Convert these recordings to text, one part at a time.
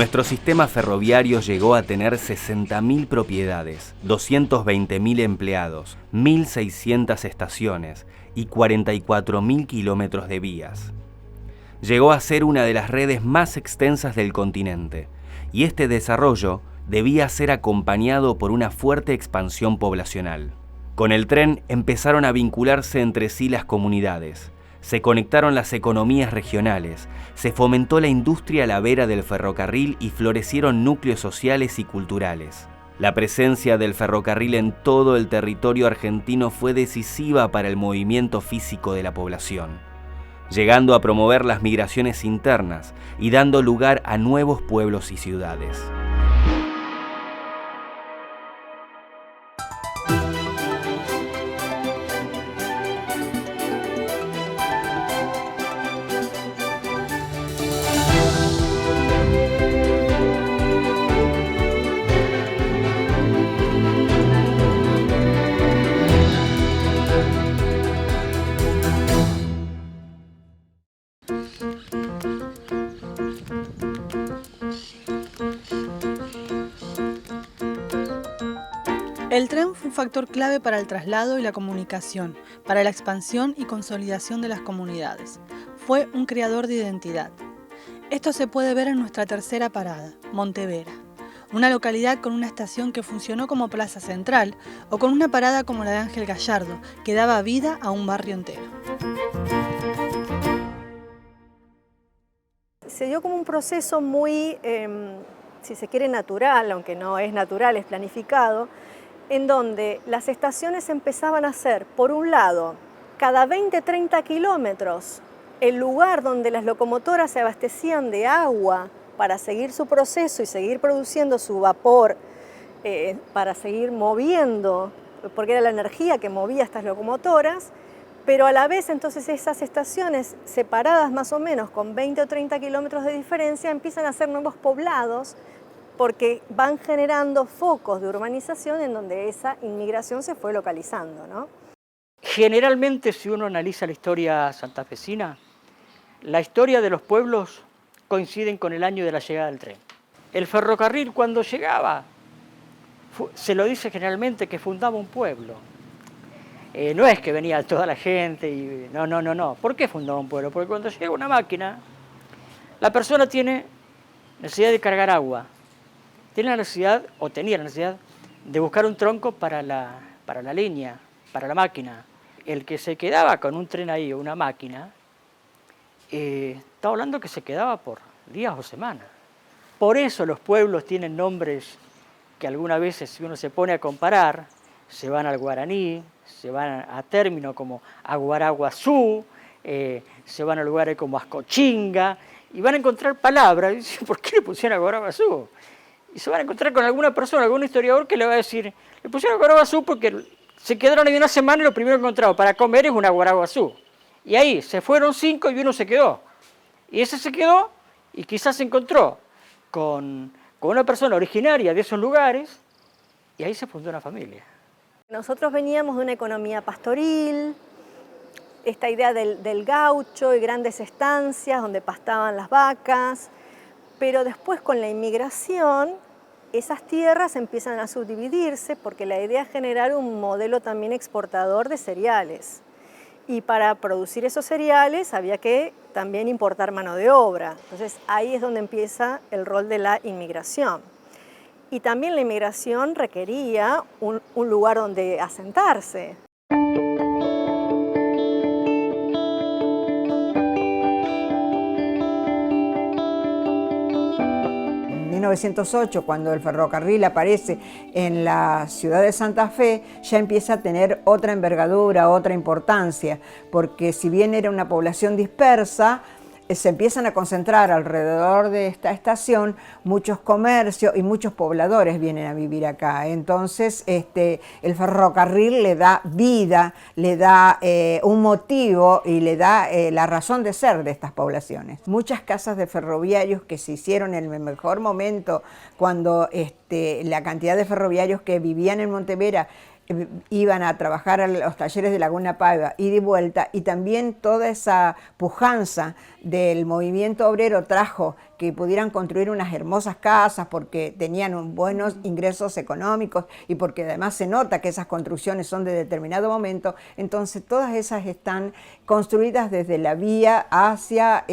Nuestro sistema ferroviario llegó a tener 60.000 propiedades, 220.000 empleados, 1.600 estaciones y 44.000 kilómetros de vías. Llegó a ser una de las redes más extensas del continente, y este desarrollo debía ser acompañado por una fuerte expansión poblacional. Con el tren empezaron a vincularse entre sí las comunidades, se conectaron las economías regionales, se fomentó la industria a la vera del ferrocarril y florecieron núcleos sociales y culturales. La presencia del ferrocarril en todo el territorio argentino fue decisiva para el movimiento físico de la población, llegando a promover las migraciones internas y dando lugar a nuevos pueblos y ciudades. El tren fue un factor clave para el traslado y la comunicación, para la expansión y consolidación de las comunidades. Fue un creador de identidad. Esto se puede ver en nuestra tercera parada, Montevera, una localidad con una estación que funcionó como plaza central o con una parada como la de Ángel Gallardo, que daba vida a un barrio entero. Se dio como un proceso muy, si se quiere, natural, aunque no es natural, es planificado, en donde las estaciones empezaban a ser, por un lado, cada 20-30 kilómetros, el lugar donde las locomotoras se abastecían de agua para seguir su proceso y seguir produciendo su vapor, para seguir moviendo, porque era la energía que movía estas locomotoras, pero a la vez entonces esas estaciones separadas más o menos con 20 o 30 kilómetros de diferencia empiezan a ser nuevos poblados porque van generando focos de urbanización en donde esa inmigración se fue localizando, ¿no? Generalmente, si uno analiza la historia santafesina, la historia de los pueblos coinciden con el año de la llegada del tren. El ferrocarril, cuando llegaba, se lo dice generalmente que fundaba un pueblo. No es que venía toda la gente y... No. ¿Por qué fundaba un pueblo? Porque cuando llega una máquina, la persona tiene necesidad de cargar agua, tiene la necesidad, o tenía la necesidad, de buscar un tronco para la línea, para la máquina. El que se quedaba con un tren ahí o una máquina, estaba hablando que se quedaba por días o semanas. Por eso los pueblos tienen nombres que algunas veces, si uno se pone a comparar, se van al guaraní, se van a términos como Aguaraguazú, se van a lugares como Ascochinga, y van a encontrar palabras, y dicen, ¿por qué le pusieron Aguaraguazú? Y se van a encontrar con alguna persona, algún historiador que le va a decir, le pusieron Aguaraguazú porque se quedaron ahí una semana y lo primero que encontraron para comer es un Aguaraguazú. Y ahí se fueron 5 y uno se quedó. Y ese se quedó y quizás se encontró con una persona originaria de esos lugares y ahí se fundó una familia. Nosotros veníamos de una economía pastoril, esta idea del gaucho y grandes estancias donde pastaban las vacas, pero después con la inmigración esas tierras empiezan a subdividirse porque la idea es generar un modelo también exportador de cereales. Y para producir esos cereales había que también importar mano de obra. Entonces ahí es donde empieza el rol de la inmigración. Y también la inmigración requería un lugar donde asentarse. En 1908, cuando el ferrocarril aparece en la ciudad de Santa Fe, ya empieza a tener otra envergadura, otra importancia, porque si bien era una población dispersa, se empiezan a concentrar alrededor de esta estación muchos comercios y muchos pobladores vienen a vivir acá. Entonces el ferrocarril le da vida, le da un motivo y le da la razón de ser de estas poblaciones. Muchas casas de ferroviarios que se hicieron en el mejor momento cuando la cantidad de ferroviarios que vivían en Montevera iban a trabajar a los talleres de Laguna Paiva y de vuelta, y también toda esa pujanza del movimiento obrero trajo que porque pudieran construir unas hermosas casas, porque tenían buenos ingresos económicos y porque además se nota que esas construcciones son de determinado momento. Entonces todas esas están construidas desde la vía hacia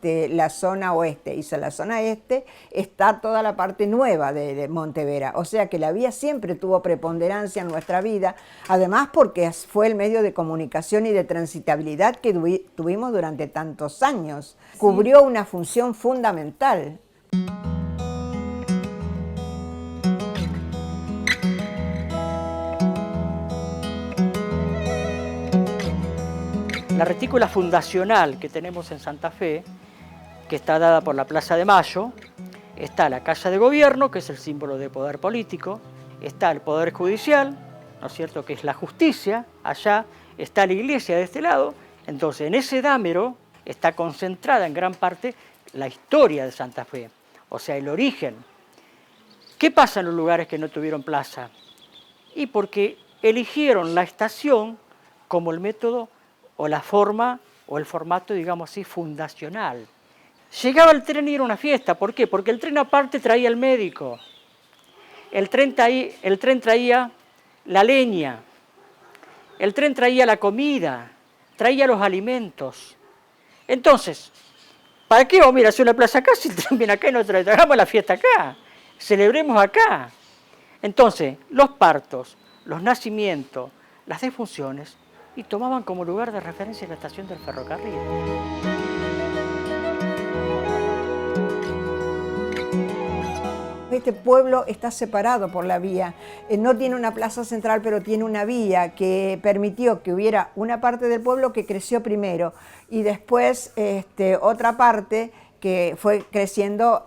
la zona oeste, y en la zona este está toda la parte nueva de Montevera, o sea que la vía siempre tuvo preponderancia en nuestra vida, además porque fue el medio de comunicación y de transitabilidad que tuvimos durante tantos años. Sí. Cubrió una función fundamental. La retícula fundacional que tenemos en Santa Fe, que está dada por la Plaza de Mayo, está la Casa de Gobierno, que es el símbolo de poder político, está el Poder Judicial, ¿no es cierto?, que es la justicia, allá está la iglesia de este lado. Entonces, en ese dámero está concentrada en gran parte la historia de Santa Fe, o sea, el origen. ¿Qué pasa en los lugares que no tuvieron plaza? Y porque eligieron la estación como el método o la forma o el formato, digamos así, fundacional. Llegaba el tren y era una fiesta. ¿Por qué? Porque el tren aparte traía el médico, el tren traía la leña, el tren traía la comida, traía los alimentos. Entonces, ¿para qué vamos a ir a hacer una plaza acá si el tren viene acá y nosotros hagamos la fiesta acá? Celebremos acá. Entonces, los partos, los nacimientos, las defunciones, y tomaban como lugar de referencia la estación del ferrocarril. Este pueblo está separado por la vía, no tiene una plaza central, pero tiene una vía que permitió que hubiera una parte del pueblo que creció primero y después otra parte que fue creciendo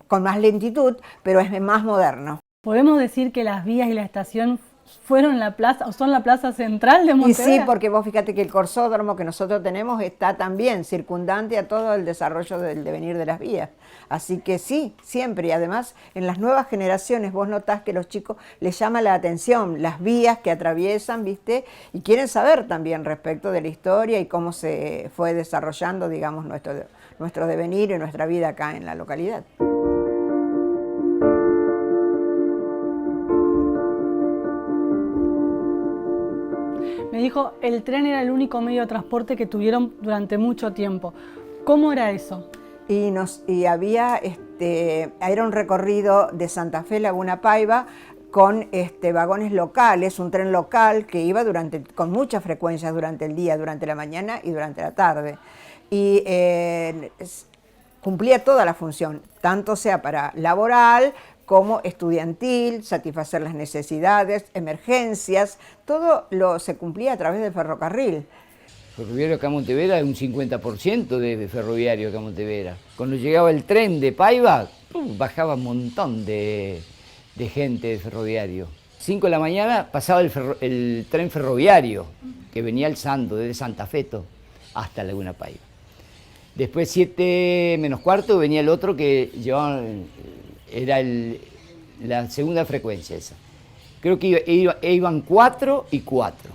con más lentitud, pero es más moderno. ¿Podemos decir que las vías y la estación fueron la plaza, o son la plaza central de Montevera? Y sí, porque vos fíjate que el corsódromo que nosotros tenemos está también circundante a todo el desarrollo del devenir de las vías. Así que sí, siempre. Y además, en las nuevas generaciones vos notás que los chicos les llama la atención las vías que atraviesan, ¿viste? Y quieren saber también respecto de la historia y cómo se fue desarrollando, digamos, nuestro devenir y nuestra vida acá en la localidad. Me dijo, el tren era el único medio de transporte que tuvieron durante mucho tiempo. ¿Cómo era eso? Y había, era un recorrido de Santa Fe, Laguna Paiva, con vagones locales, un tren local que iba con mucha frecuencia durante el día, durante la mañana y durante la tarde. Y cumplía toda la función, tanto sea para laboral, como estudiantil, satisfacer las necesidades, emergencias, todo se cumplía a través del ferrocarril. Ferroviario acá a Montevera es un 50% de ferroviario acá a Montevera. Cuando llegaba el tren de Paiva, bajaba un montón de gente de ferroviario. 5 de la mañana pasaba el tren ferroviario, que venía alzando desde Santa Fe hasta Laguna Paiva. Después 7 menos cuarto venía el otro que llevaba... Era la segunda frecuencia esa. Creo que iban 4 y 4.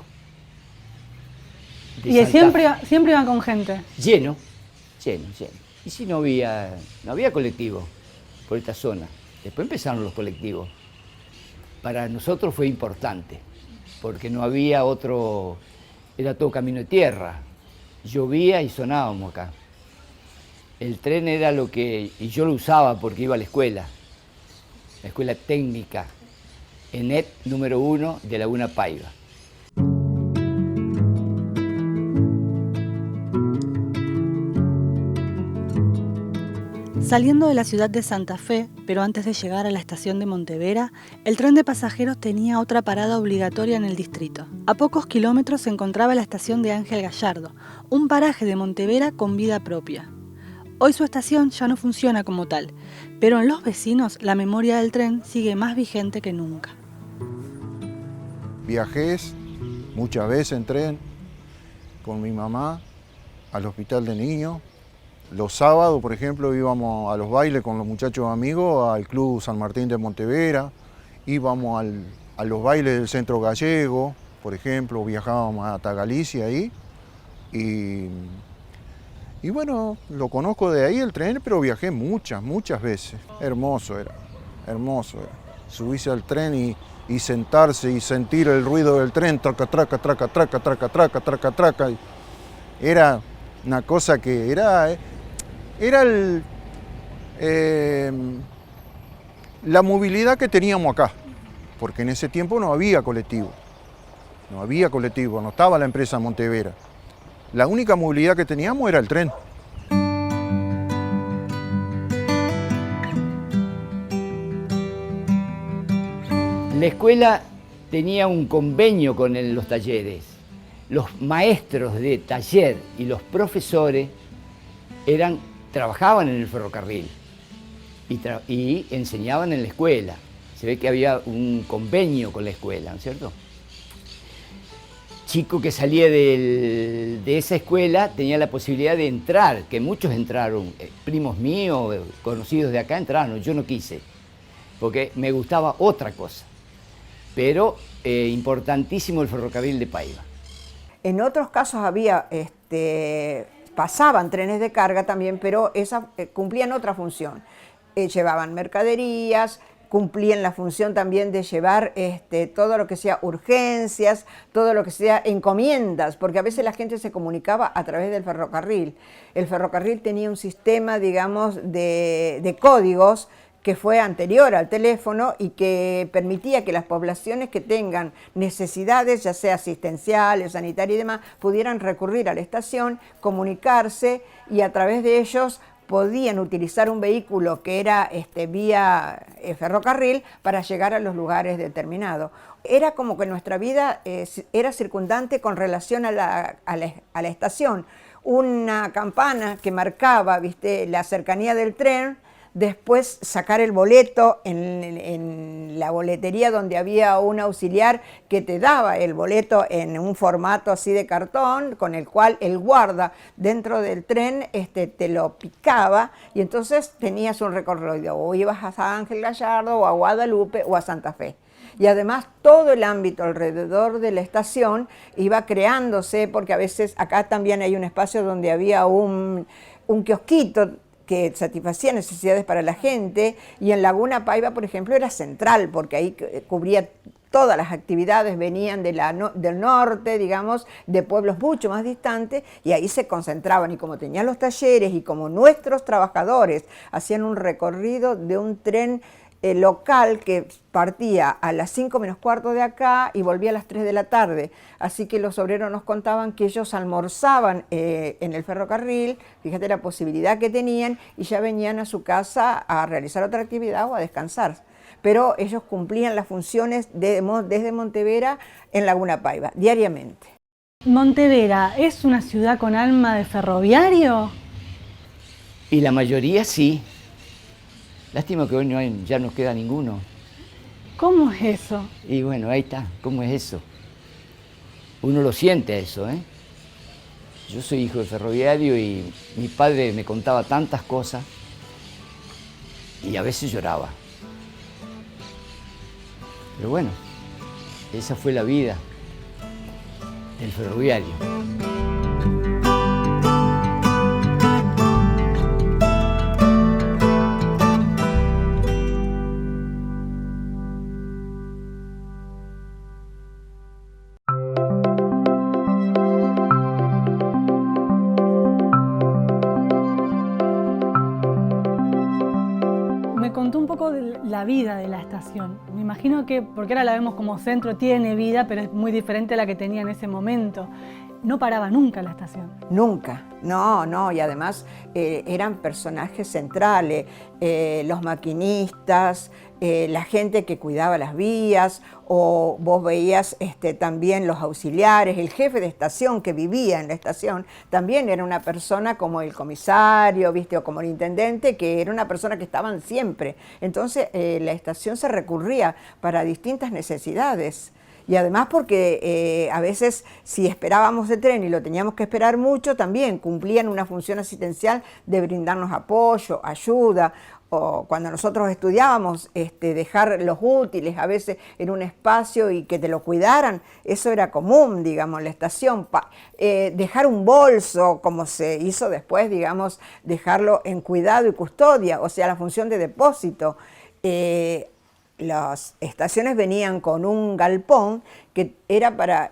Y siempre iban con gente. Lleno. Y si no había colectivo por esta zona. Después empezaron los colectivos. Para nosotros fue importante, porque no había otro, era todo camino de tierra. Llovía y sonábamos acá. El tren era y yo lo usaba porque iba a la escuela técnica, ENET número 1 de Laguna Paiva. Saliendo de la ciudad de Santa Fe, pero antes de llegar a la estación de Montevera, el tren de pasajeros tenía otra parada obligatoria en el distrito. A pocos kilómetros se encontraba la estación de Ángel Gallardo, un paraje de Montevera con vida propia. Hoy su estación ya no funciona como tal, pero en los vecinos la memoria del tren sigue más vigente que nunca. Viajé muchas veces en tren con mi mamá al hospital de niños. Los sábados, por ejemplo, íbamos a los bailes con los muchachos amigos al Club San Martín de Montevera, íbamos a los bailes del Centro Gallego, por ejemplo, viajábamos hasta Galicia ahí, y Y bueno, lo conozco de ahí el tren, pero viajé muchas veces. Hermoso era. Subirse al tren y sentarse y sentir el ruido del tren, traca, traca, traca, traca, traca, traca, traca, traca. Era una cosa que era la movilidad que teníamos acá, porque en ese tiempo no había colectivo, no estaba la empresa Montevera. La única movilidad que teníamos era el tren. La escuela tenía un convenio con los talleres. Los maestros de taller y los profesores trabajaban en el ferrocarril y enseñaban en la escuela. Se ve que había un convenio con la escuela, ¿no es cierto? Chico que salía de esa escuela tenía la posibilidad de entrar, que muchos entraron, primos míos, conocidos de acá entraron, yo no quise, porque me gustaba otra cosa. Pero importantísimo el ferrocarril de Paiva. En otros casos pasaban trenes de carga también, pero esas cumplían otra función. Llevaban mercaderías, cumplían la función también de llevar todo lo que sea urgencias, todo lo que sea encomiendas, porque a veces la gente se comunicaba a través del ferrocarril. El ferrocarril tenía un sistema, digamos, de códigos que fue anterior al teléfono y que permitía que las poblaciones que tengan necesidades, ya sea asistenciales, sanitarias y demás, pudieran recurrir a la estación, comunicarse y a través de ellos podían utilizar un vehículo que era vía ferrocarril para llegar a los lugares determinados. Era como que nuestra vida era circundante con relación a la estación. Una campana que marcaba, ¿viste?, la cercanía del tren. Después sacar el boleto en la boletería donde había un auxiliar que te daba el boleto en un formato así de cartón, con el cual el guarda dentro del tren te lo picaba y entonces tenías un recorrido, o ibas a San Ángel Gallardo, o a Guadalupe, o a Santa Fe. Y además todo el ámbito alrededor de la estación iba creándose, porque a veces acá también hay un espacio donde había un kiosquito que satisfacía necesidades para la gente, y en Laguna Paiva, por ejemplo, era central, porque ahí cubría todas las actividades, venían del norte, digamos, de pueblos mucho más distantes, y ahí se concentraban, y como tenían los talleres, y como nuestros trabajadores hacían un recorrido de un tren local que partía a las 5 menos cuarto de acá y volvía a las 3 de la tarde. Así que los obreros nos contaban que ellos almorzaban en el ferrocarril, fíjate la posibilidad que tenían, y ya venían a su casa a realizar otra actividad o a descansar. Pero ellos cumplían las funciones desde Montevera en Laguna Paiva, diariamente. ¿Montevera es una ciudad con alma de ferroviario? Y la mayoría sí. Lástima que hoy ya no queda ninguno. ¿Cómo es eso? Y bueno, ahí está, ¿cómo es eso? Uno lo siente eso, ¿eh? Yo soy hijo de ferroviario y mi padre me contaba tantas cosas y a veces lloraba. Pero bueno, esa fue la vida del ferroviario. Me contó un poco de la vida de la estación. Me imagino que, porque ahora la vemos como centro, tiene vida, pero es muy diferente a la que tenía en ese momento. No paraba nunca la estación. Nunca, no, y además eran personajes centrales, los maquinistas, la gente que cuidaba las vías, o vos veías también los auxiliares, el jefe de estación que vivía en la estación, también era una persona como el comisario, ¿viste?, o como el intendente, que era una persona que estaban siempre. Entonces la estación se recurría para distintas necesidades. Y además porque a veces si esperábamos el tren y lo teníamos que esperar mucho, también cumplían una función asistencial de brindarnos apoyo, ayuda, o cuando nosotros estudiábamos, dejar los útiles a veces en un espacio y que te lo cuidaran, eso era común, digamos, en la estación. Dejar un bolso, como se hizo después, digamos, dejarlo en cuidado y custodia, o sea, la función de depósito. Las estaciones venían con un galpón que era para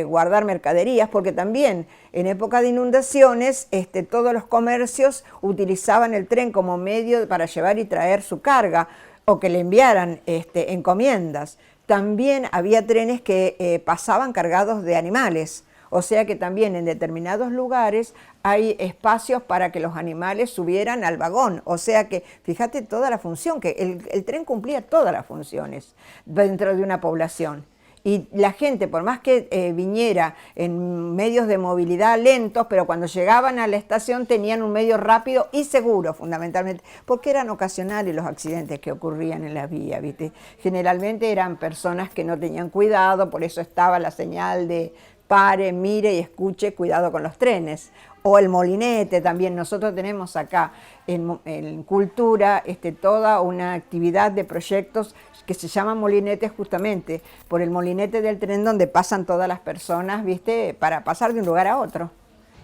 guardar mercaderías, porque también en época de inundaciones todos los comercios utilizaban el tren como medio para llevar y traer su carga o que le enviaran encomiendas. También había trenes que pasaban cargados de animales. O sea que también en determinados lugares hay espacios para que los animales subieran al vagón. O sea que, fíjate toda la función, que el tren cumplía todas las funciones dentro de una población. Y la gente, por más que viniera en medios de movilidad lentos, pero cuando llegaban a la estación tenían un medio rápido y seguro, fundamentalmente, porque eran ocasionales los accidentes que ocurrían en la vía, ¿viste? Generalmente eran personas que no tenían cuidado, por eso estaba la señal de pare, mire y escuche, cuidado con los trenes. O el molinete también. Nosotros tenemos acá en Cultura toda una actividad de proyectos que se llaman molinetes justamente por el molinete del tren donde pasan todas las personas, ¿viste? Para pasar de un lugar a otro.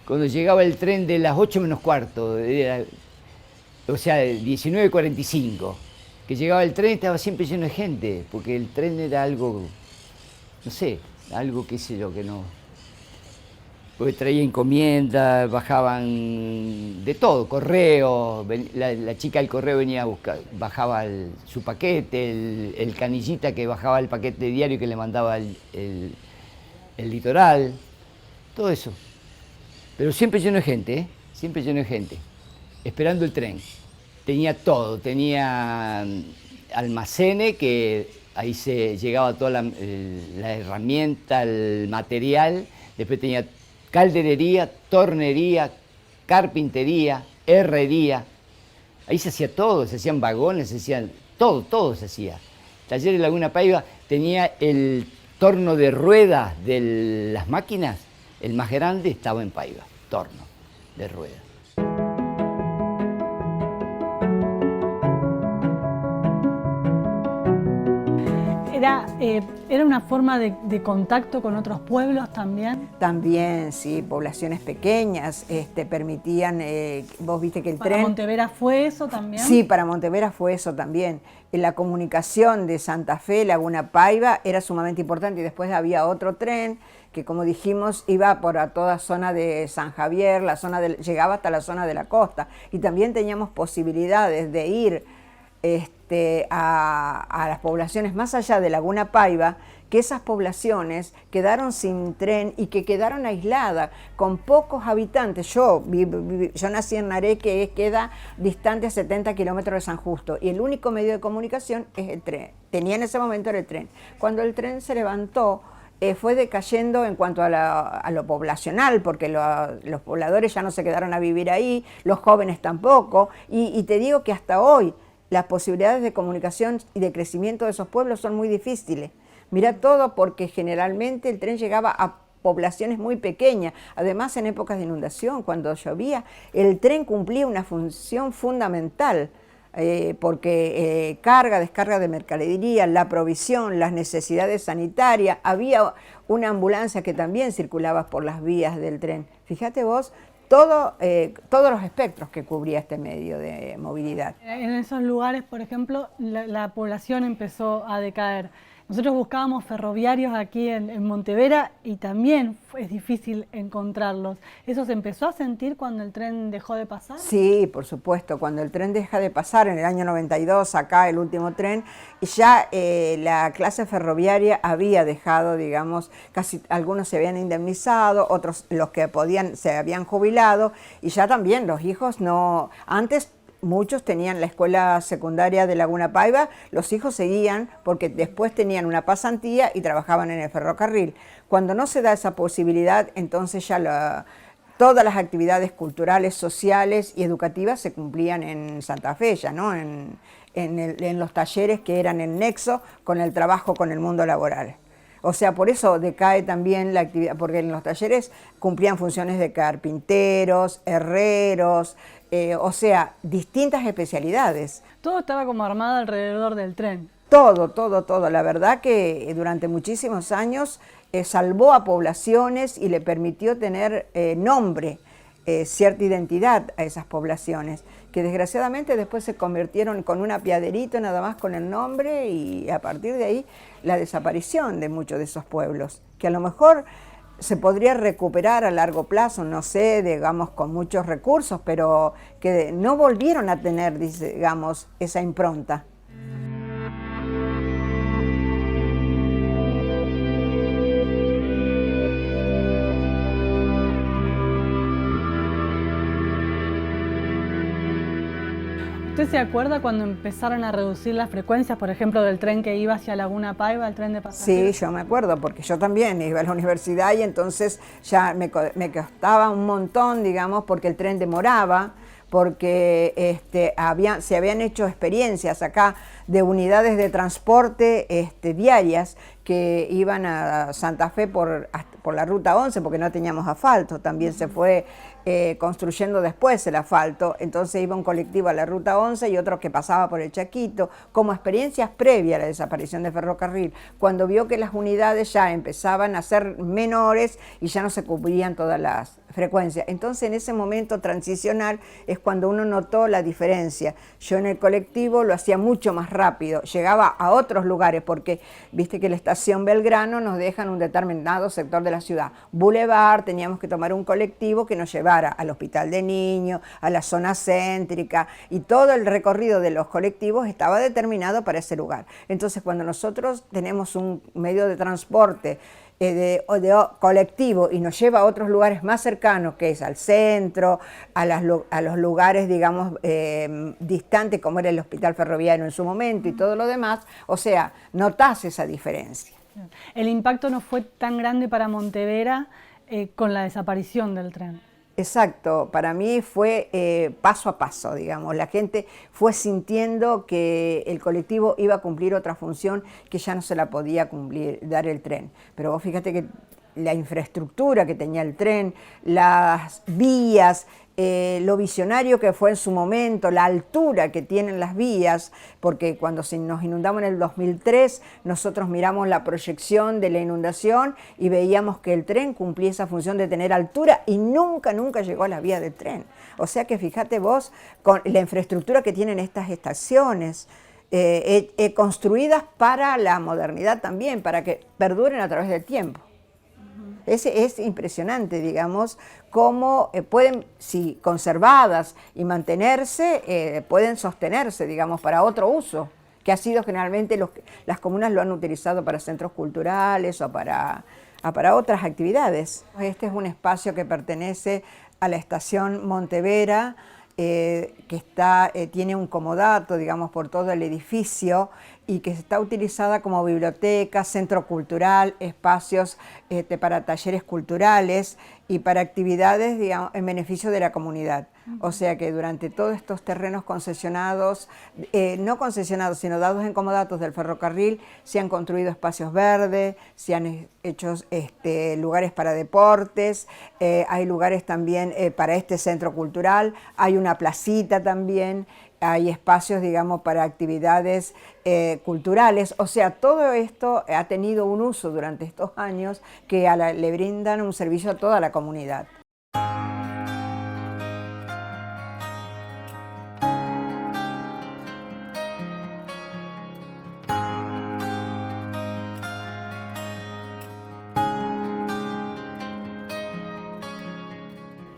Cuando llegaba el tren de las 8 menos cuarto, o sea, 19:45, que llegaba el tren estaba siempre lleno de gente, porque el tren era algo, no sé, algo qué sé yo, que no... Porque traía encomiendas, bajaban de todo, correo, la chica del correo venía a buscar, bajaba su paquete, el canillita que bajaba el paquete diario que le mandaba el litoral, todo eso. Pero siempre lleno de gente, siempre lleno de gente, esperando el tren. Tenía todo, tenía almacenes que ahí se llegaba toda la herramienta, el material, después tenía calderería, tornería, carpintería, herrería. Ahí se hacía todo, se hacían vagones, se hacían todo se hacía. Taller de Laguna Paiva tenía el torno de ruedas de las máquinas, el más grande estaba en Paiva, torno de ruedas. ¿Era una forma de contacto con otros pueblos también? También, sí, poblaciones pequeñas permitían, vos viste que el tren... ¿Para Montevera fue eso también? Sí, para Montevera fue eso también. La comunicación de Santa Fe, Laguna Paiva, era sumamente importante y después había otro tren que, como dijimos, iba por toda zona de San Javier, llegaba hasta la zona de la costa y también teníamos posibilidades de ir a las poblaciones más allá de Laguna Paiva, que esas poblaciones quedaron sin tren y que quedaron aisladas, con pocos habitantes. Yo nací en Naré, que queda distante a 70 kilómetros de San Justo, y el único medio de comunicación es el tren. Tenía en ese momento era el tren. Cuando el tren se levantó, fue decayendo en cuanto a lo poblacional, porque los pobladores ya no se quedaron a vivir ahí, los jóvenes tampoco, y te digo que hasta hoy las posibilidades de comunicación y de crecimiento de esos pueblos son muy difíciles. Mira todo, porque generalmente el tren llegaba a poblaciones muy pequeñas. Además, en épocas de inundación, cuando llovía, el tren cumplía una función fundamental, porque carga, descarga de mercadería, la provisión, las necesidades sanitarias. Había una ambulancia que también circulaba por las vías del tren. Fíjate vos, todos los espectros que cubría este medio de movilidad. En esos lugares, por ejemplo, la población empezó a decaer. Nosotros buscábamos ferroviarios aquí en Montevera y también es difícil encontrarlos. ¿Eso se empezó a sentir cuando el tren dejó de pasar? Sí, por supuesto. Cuando el tren deja de pasar, en el año 92, acá el último tren, ya la clase ferroviaria había dejado, digamos, casi algunos se habían indemnizado, otros los que podían se habían jubilado, y ya también los hijos no... Antes muchos tenían la escuela secundaria de Laguna Paiva, los hijos seguían porque después tenían una pasantía y trabajaban en el ferrocarril. Cuando no se da esa posibilidad, entonces ya todas las actividades culturales, sociales y educativas se cumplían en Santa Fe, ya, ¿no? En los talleres que eran el nexo con el trabajo con el mundo laboral. O sea, por eso decae también la actividad, porque en los talleres cumplían funciones de carpinteros, herreros, o sea, distintas especialidades. Todo estaba como armado alrededor del tren. Todo, todo, todo. La verdad que durante muchísimos años salvó a poblaciones y le permitió tener nombre, cierta identidad a esas poblaciones, que desgraciadamente después se convirtieron con un apiaderito nada más con el nombre, y a partir de ahí la desaparición de muchos de esos pueblos, que a lo mejor se podría recuperar a largo plazo, no sé, digamos, con muchos recursos, pero que no volvieron a tener, digamos, esa impronta. ¿Usted se acuerda cuando empezaron a reducir las frecuencias, por ejemplo, del tren que iba hacia Laguna Paiva, el tren de pasajeros? Sí, yo me acuerdo, porque yo también iba a la universidad y entonces ya me costaba un montón, digamos, porque el tren demoraba, porque se habían hecho experiencias acá de unidades de transporte diarias que iban a Santa Fe por la Ruta 11, porque no teníamos asfalto, también se fue construyendo después el asfalto, entonces iba un colectivo a la Ruta 11 y otro que pasaba por el Chaquito, como experiencias previas a la desaparición del ferrocarril, cuando vio que las unidades ya empezaban a ser menores y ya no se cubrían todas las frecuencias. Entonces en ese momento transicional es cuando uno notó la diferencia. Yo en el colectivo lo hacía mucho más rápido, llegaba a otros lugares, porque viste que la estación Belgrano nos deja en un determinado sector de la ciudad. Boulevard, teníamos que tomar un colectivo que nos llevara al Hospital de Niños, a la zona céntrica, y todo el recorrido de los colectivos estaba determinado para ese lugar. Entonces cuando nosotros tenemos un medio de transporte de colectivo y nos lleva a otros lugares más cercanos, que es al centro, a los lugares, digamos, distantes, como era el hospital ferroviario en su momento y todo lo demás, o sea, notás esa diferencia. El impacto no fue tan grande para Montevera con la desaparición del tren. Exacto, para mí fue paso a paso, digamos, la gente fue sintiendo que el colectivo iba a cumplir otra función que ya no se la podía dar el tren. Pero vos fíjate que la infraestructura que tenía el tren, las vías, lo visionario que fue en su momento, la altura que tienen las vías, porque cuando nos inundamos en el 2003, nosotros miramos la proyección de la inundación y veíamos que el tren cumplía esa función de tener altura y nunca llegó a la vía del tren. O sea que fíjate vos, con la infraestructura que tienen estas estaciones, construidas para la modernidad también, para que perduren a través del tiempo. Es impresionante, digamos, cómo pueden, si conservadas y mantenerse, pueden sostenerse, digamos, para otro uso, que ha sido generalmente las comunas lo han utilizado para centros culturales o para otras actividades. Este es un espacio que pertenece a la estación Montevera, que tiene un comodato, digamos, por todo el edificio, y que está utilizada como biblioteca, centro cultural, espacios para talleres culturales y para actividades, digamos, en beneficio de la comunidad. O sea que durante todos estos terrenos concesionados, no concesionados, sino dados en comodatos del ferrocarril, se han construido espacios verdes, se han hecho lugares para deportes, hay lugares también para este centro cultural, hay una placita también, hay espacios, digamos, para actividades culturales. O sea, todo esto ha tenido un uso durante estos años que le brindan un servicio a toda la comunidad.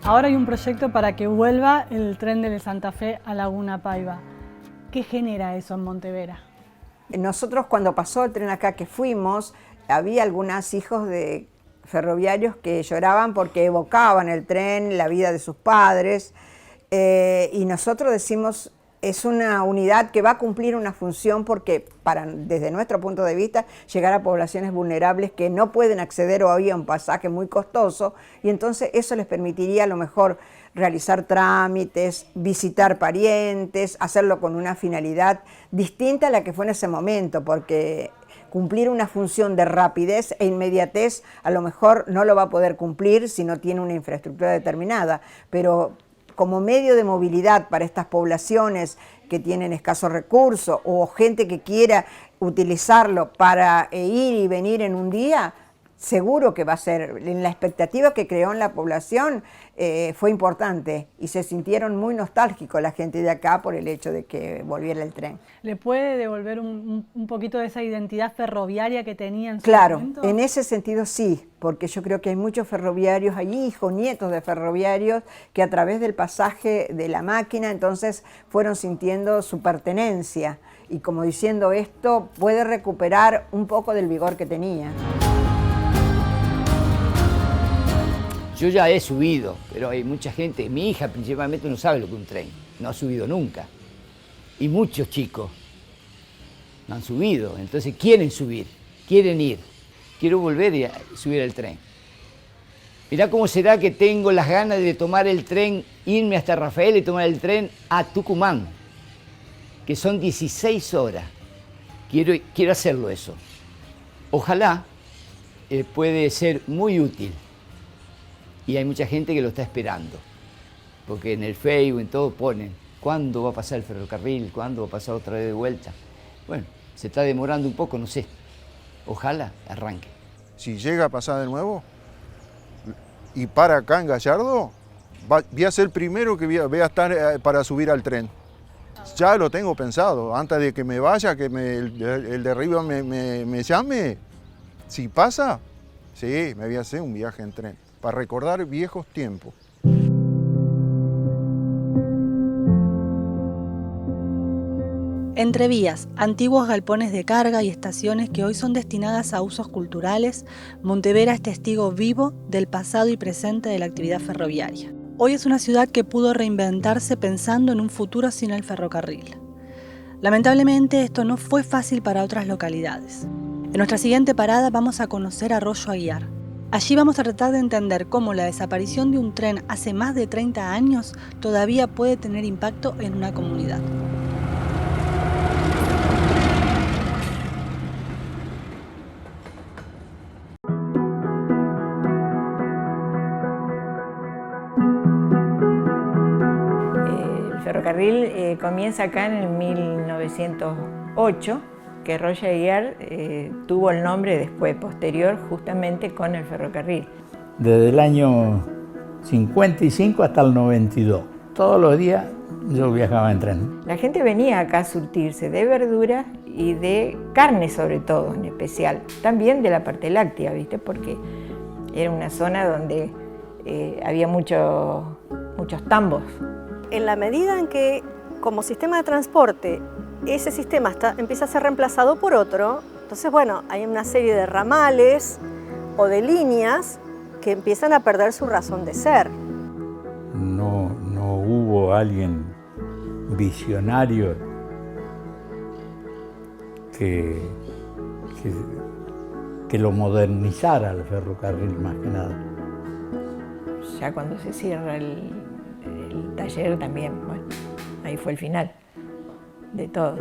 Ahora hay un proyecto para que vuelva el tren de Santa Fe a Laguna Paiva. ¿Qué genera eso en Montevera? Nosotros cuando pasó el tren acá que fuimos, había algunos hijos de ferroviarios que lloraban porque evocaban el tren, la vida de sus padres, y nosotros decimos, es una unidad que va a cumplir una función porque desde nuestro punto de vista, llegar a poblaciones vulnerables que no pueden acceder hoy a un pasaje muy costoso, y entonces eso les permitiría a lo mejor realizar trámites, visitar parientes, hacerlo con una finalidad distinta a la que fue en ese momento, porque cumplir una función de rapidez e inmediatez a lo mejor no lo va a poder cumplir si no tiene una infraestructura determinada, pero como medio de movilidad para estas poblaciones que tienen escasos recursos o gente que quiera utilizarlo para ir y venir en un día, seguro que va a ser, en la expectativa que creó en la población fue importante y se sintieron muy nostálgicos la gente de acá por el hecho de que volviera el tren. ¿Le puede devolver un poquito de esa identidad ferroviaria que tenían en su Claro, momento? en ese sentido sí, porque yo creo que hay muchos ferroviarios, hay hijos, nietos de ferroviarios que a través del pasaje de la máquina entonces fueron sintiendo su pertenencia y como diciendo esto puede recuperar un poco del vigor que tenía. Yo ya he subido, pero hay mucha gente, mi hija principalmente no sabe lo que es un tren, no ha subido nunca. Y muchos chicos no han subido, entonces quieren subir, quieren ir. Quiero volver a subir al tren. Mirá cómo será que tengo las ganas de tomar el tren, irme hasta Rafael y tomar el tren a Tucumán, que son 16 horas. Quiero hacerlo eso. Ojalá puede ser muy útil. Y hay mucha gente que lo está esperando, porque en el Facebook, en todo ponen, ¿cuándo va a pasar el ferrocarril? ¿Cuándo va a pasar otra vez de vuelta? Bueno, se está demorando un poco, no sé. Ojalá arranque. Si llega a pasar de nuevo y para acá en Gallardo, voy a ser el primero que voy a estar para subir al tren. Ya lo tengo pensado, antes de que me vaya, que el de arriba me llame. Si pasa, sí, me voy a hacer un viaje en tren, para recordar viejos tiempos. Entre vías, antiguos galpones de carga y estaciones que hoy son destinadas a usos culturales, Montevera es testigo vivo del pasado y presente de la actividad ferroviaria. Hoy es una ciudad que pudo reinventarse pensando en un futuro sin el ferrocarril. Lamentablemente, esto no fue fácil para otras localidades. En nuestra siguiente parada vamos a conocer Arroyo Aguiar. Allí vamos a tratar de entender cómo la desaparición de un tren hace más de 30 años todavía puede tener impacto en una comunidad. El ferrocarril comienza acá en el 1908, que Arroyo Aguiar tuvo el nombre después, posterior, justamente con el ferrocarril. Desde el año 55 hasta el 92. Todos los días yo viajaba en tren. La gente venía acá a surtirse de verduras y de carne sobre todo, en especial. También de la parte láctea, ¿viste? Porque era una zona donde había muchos tambos. En la medida en que, como sistema de transporte, ese sistema empieza a ser reemplazado por otro, entonces, bueno, hay una serie de ramales o de líneas que empiezan a perder su razón de ser. No hubo alguien visionario que lo modernizara el ferrocarril más que nada. Ya cuando se cierra el taller también, bueno, ahí fue el final de todo.